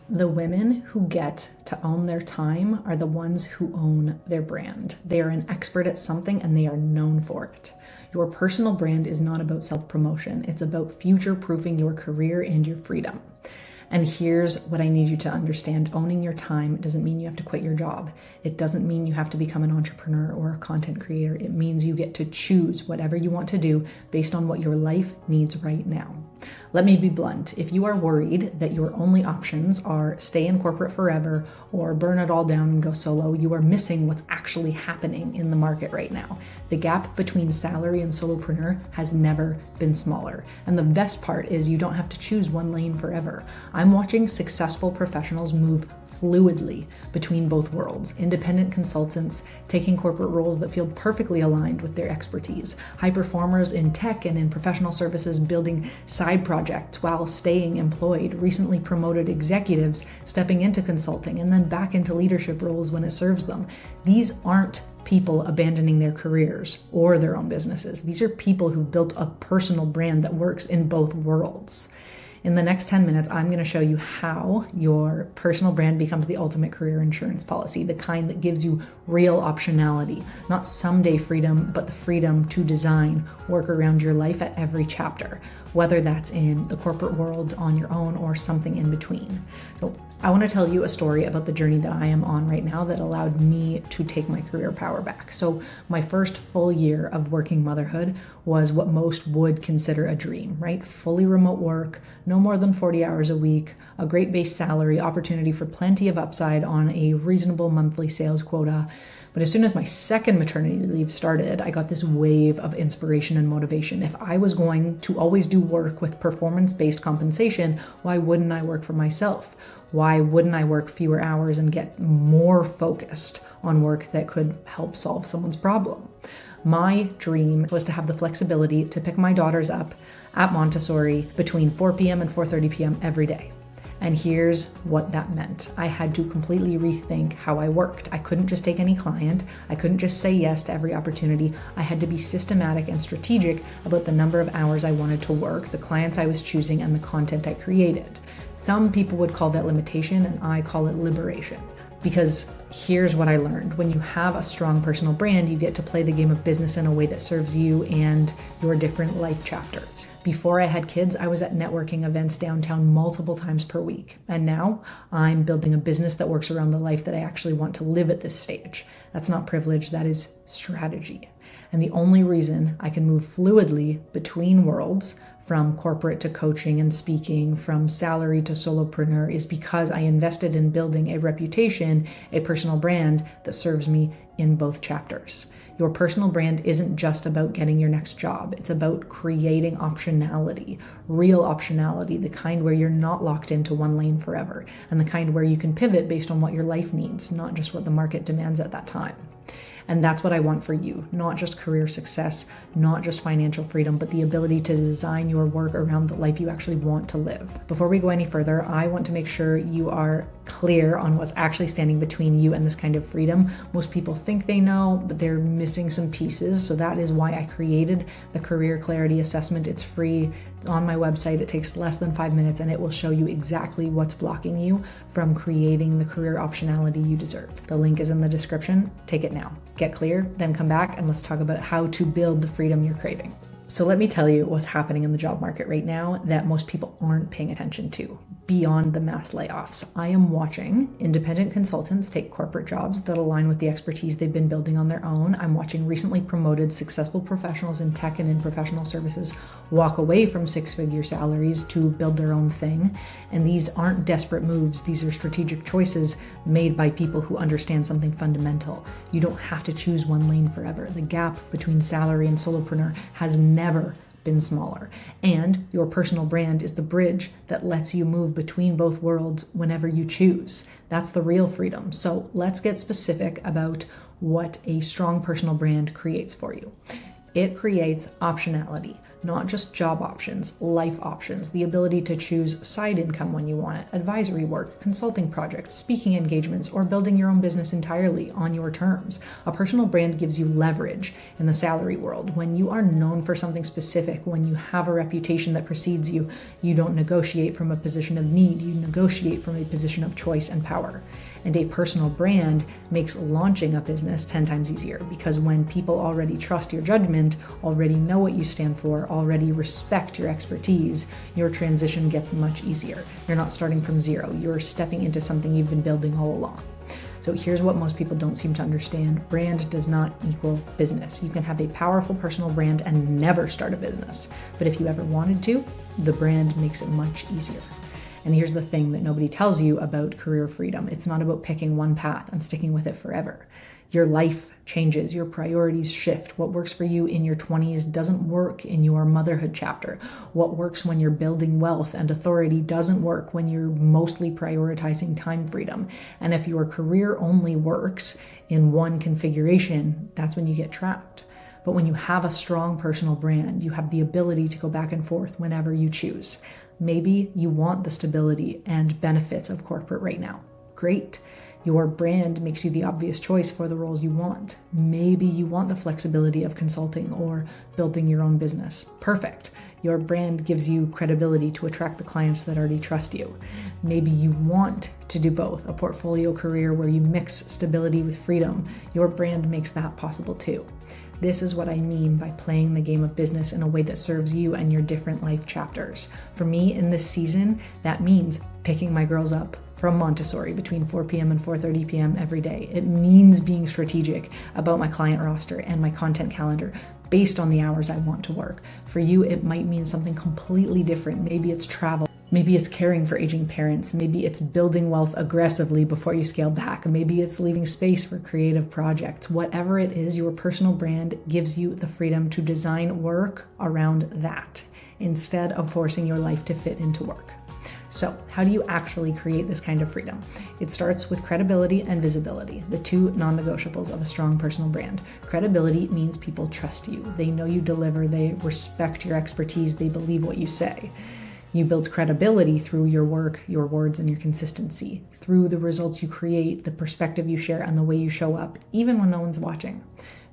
The women who get to own their time are the ones who own their brand. They are an expert at something and they are known for it. Your personal brand is not about self-promotion. It's about future-proofing your career and your freedom. And here's what I need you to understand. Owning your time doesn't mean you have to quit your job. It doesn't mean you have to become an entrepreneur or a content creator. It means you get to choose whatever you want to do based on what your life needs right now. Let me be blunt. If you are worried that your only options are stay in corporate forever or burn it all down and go solo, you are missing what's actually happening in the market right now. The gap between salary and solopreneur has never been smaller. And the best part is you don't have to choose one lane forever. I'm watching successful professionals move fluidly between both worlds. Independent consultants taking corporate roles that feel perfectly aligned with their expertise. High performers in tech and in professional services building side projects while staying employed. Recently promoted executives stepping into consulting and then back into leadership roles when it serves them. These aren't people abandoning their careers or their own businesses. These are people who've built a personal brand that works in both worlds. In the next 10 minutes, I'm going to show you how your personal brand becomes the ultimate career insurance policy, the kind that gives you real optionality, not someday freedom, but the freedom to design, work around your life at every chapter, whether that's in the corporate world on your own or something in between. So I want to tell you a story about the journey that I am on right now that allowed me to take my career power back. So my first full year of working motherhood was what most would consider a dream, right? Fully remote work, no more than 40 hours a week, a great base salary, opportunity for plenty of upside on a reasonable monthly sales quota. But as soon as my second maternity leave started, I got this wave of inspiration and motivation. If I was going to always do work with performance-based compensation, why wouldn't I work for myself? Why wouldn't I work fewer hours and get more focused on work that could help solve someone's problem? My dream was to have the flexibility to pick my daughters up at Montessori between 4 p.m. and 4:30 p.m. every day. And here's what that meant. I had to completely rethink how I worked. I couldn't just take any client. I couldn't just say yes to every opportunity. I had to be systematic and strategic about the number of hours I wanted to work, the clients I was choosing, and the content I created. Some people would call that limitation, and I call it liberation. Because here's what I learned. When you have a strong personal brand, you get to play the game of business in a way that serves you and your different life chapters. Before I had kids, I was at networking events downtown multiple times per week. And now I'm building a business that works around the life that I actually want to live at this stage. That's not privilege, that is strategy. And the only reason I can move fluidly between worlds, from corporate to coaching and speaking, from salary to solopreneur, is because I invested in building a reputation, a personal brand that serves me in both chapters. Your personal brand isn't just about getting your next job. It's about creating optionality, real optionality, the kind where you're not locked into one lane forever, and the kind where you can pivot based on what your life needs, not just what the market demands at that time. And that's what I want for you, not just career success, not just financial freedom, but the ability to design your work around the life you actually want to live. Before we go any further, I want to make sure you are clear on what's actually standing between you and this kind of freedom. Most people think they know, but they're missing some pieces. So that is why I created the Career Clarity Assessment. It's free on my website. It takes less than 5 minutes and it will show you exactly what's blocking you from creating the career optionality you deserve. The link is in the description. Take it now. Get clear, then come back and let's talk about how to build the freedom you're craving. So let me tell you what's happening in the job market right now that most people aren't paying attention to. Beyond the mass layoffs, I am watching independent consultants take corporate jobs that align with the expertise they've been building on their own. I'm watching recently promoted successful professionals in tech and in professional services walk away from six-figure salaries to build their own thing. And these aren't desperate moves. These are strategic choices made by people who understand something fundamental. You don't have to choose one lane forever. The gap between salary and solopreneur has never been smaller. And your personal brand is the bridge that lets you move between both worlds whenever you choose. That's the real freedom. So let's get specific about what a strong personal brand creates for you. It creates optionality. not just job options, life options, the ability to choose side income when you want it, advisory work, consulting projects, speaking engagements, or building your own business entirely on your terms. A personal brand gives you leverage in the salary world. When you are known for something specific, when you have a reputation that precedes you, you don't negotiate from a position of need, you negotiate from a position of choice and power. And a personal brand makes launching a business 10 times easier, because when people already trust your judgment, already know what you stand for, already respect your expertise, your transition gets much easier. You're not starting from zero. You're stepping into something you've been building all along. So here's what most people don't seem to understand. Brand does not equal business. You can have a powerful personal brand and never start a business. But if you ever wanted to, the brand makes it much easier. And here's the thing that nobody tells you about career freedom. It's not about picking one path and sticking with it forever. Your life changes, your priorities shift. What works for you in your 20s doesn't work in your motherhood chapter. What works when you're building wealth and authority doesn't work when you're mostly prioritizing time freedom. And if your career only works in one configuration, that's when you get trapped. But when you have a strong personal brand, you have the ability to go back and forth whenever you choose. Maybe you want the stability and benefits of corporate right now. Great. Your brand makes you the obvious choice for the roles you want. Maybe you want the flexibility of consulting or building your own business. Perfect. Your brand gives you credibility to attract the clients that already trust you. Maybe you want to do both, a portfolio career where you mix stability with freedom. Your brand makes that possible too. This is what I mean by playing the game of business in a way that serves you and your different life chapters. For me in this season, that means picking my girls up from Montessori between 4 p.m. and 4:30 p.m. every day. It means being strategic about my client roster and my content calendar based on the hours I want to work. For you, it might mean something completely different. Maybe it's travel. Maybe it's caring for aging parents. Maybe it's building wealth aggressively before you scale back. Maybe it's leaving space for creative projects. Whatever it is, your personal brand gives you the freedom to design work around that instead of forcing your life to fit into work. So how do you actually create this kind of freedom? It starts with credibility and visibility, the two non-negotiables of a strong personal brand. Credibility means people trust you. They know you deliver. They respect your expertise. They believe what you say. You build credibility through your work, your words, and your consistency, through the results you create, the perspective you share, and the way you show up, even when no one's watching.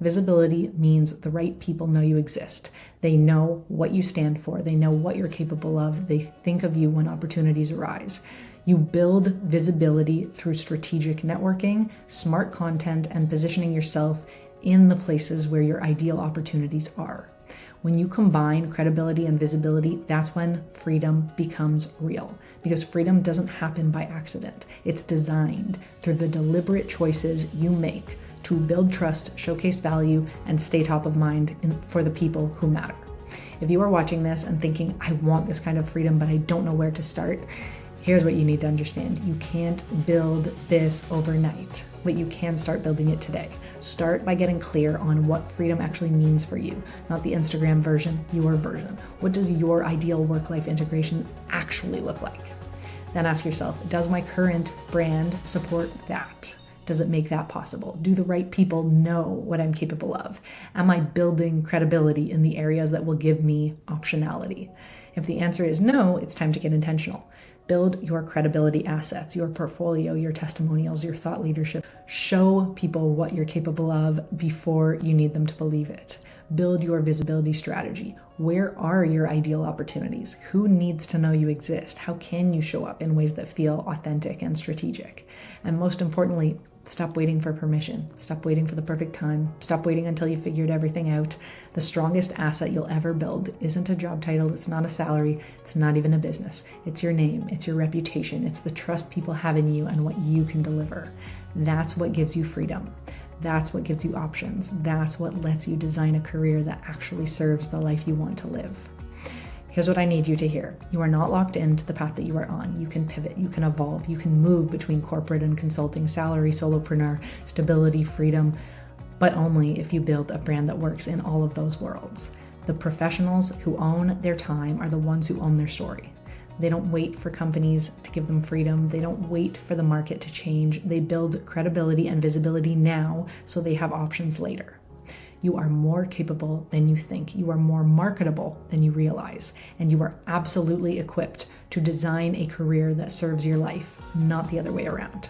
Visibility means the right people know you exist. They know what you stand for. They know what you're capable of. They think of you when opportunities arise. You build visibility through strategic networking, smart content, and positioning yourself in the places where your ideal opportunities are. When you combine credibility and visibility, that's when freedom becomes real. Because freedom doesn't happen by accident. It's designed through the deliberate choices you make to build trust, showcase value, and stay top of mind for the people who matter. If you are watching this and thinking, I want this kind of freedom, but I don't know where to start, here's what you need to understand. You can't build this overnight, but you can start building it today. Start by getting clear on what freedom actually means for you, not the Instagram version, your version. What does your ideal work-life integration actually look like? Then ask yourself, does my current brand support that? Does it make that possible? Do the right people know what I'm capable of? Am I building credibility in the areas that will give me optionality? If the answer is no, it's time to get intentional. Build your credibility assets, your portfolio, your testimonials, your thought leadership. Show people what you're capable of before you need them to believe it. Build your visibility strategy. Where are your ideal opportunities? Who needs to know you exist? How can you show up in ways that feel authentic and strategic? And most importantly, stop waiting for permission. Stop waiting for the perfect time. Stop waiting until you figured everything out. The strongest asset you'll ever build isn't a job title. It's not a salary. It's not even a business. It's your name. It's your reputation. It's the trust people have in you and what you can deliver. That's what gives you freedom. That's what gives you options. That's what lets you design a career that actually serves the life you want to live. Here's what I need you to hear. You are not locked into the path that you are on. You can pivot, you can evolve, you can move between corporate and consulting, salary, solopreneur, stability, freedom, but only if you build a brand that works in all of those worlds. The professionals who own their time are the ones who own their story. They don't wait for companies to give them freedom. They don't wait for the market to change. They build credibility and visibility now so they have options later. You are more capable than you think. You are more marketable than you realize. And you are absolutely equipped to design a career that serves your life, not the other way around.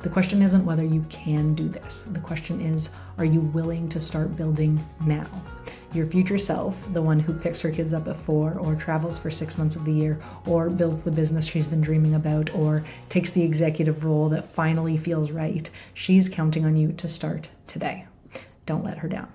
The question isn't whether you can do this. The question is, are you willing to start building now? Your future self, the one who picks her kids up at 4 or travels for 6 months of the year or builds the business she's been dreaming about or takes the executive role that finally feels right, she's counting on you to start today. Don't let her down.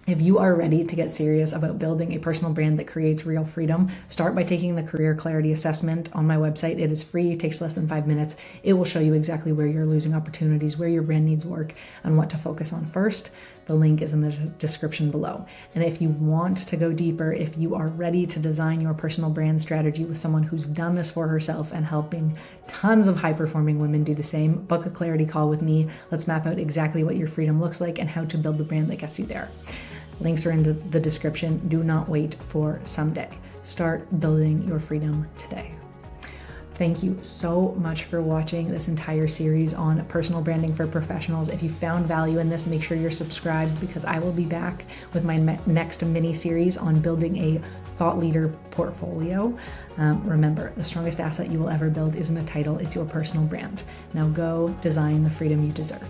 If you are ready to get serious about building a personal brand that creates real freedom, start by taking the Career Clarity Assessment on my website. It is free, it takes less than 5 minutes. It will show you exactly where you're losing opportunities, where your brand needs work, and what to focus on first. The link is in the description below. And if you want to go deeper, if you are ready to design your personal brand strategy with someone who's done this for herself and helping tons of high-performing women do the same, book a clarity call with me. Let's map out exactly what your freedom looks like and how to build the brand that gets you there. Links are in the description. Do not wait for someday. Start building your freedom today. Thank you so much for watching this entire series on personal branding for professionals. If you found value in this, make sure you're subscribed because I will be back with my next mini series on building a thought leader portfolio. Remember, the strongest asset you will ever build isn't a title, it's your personal brand. Now go design the freedom you deserve.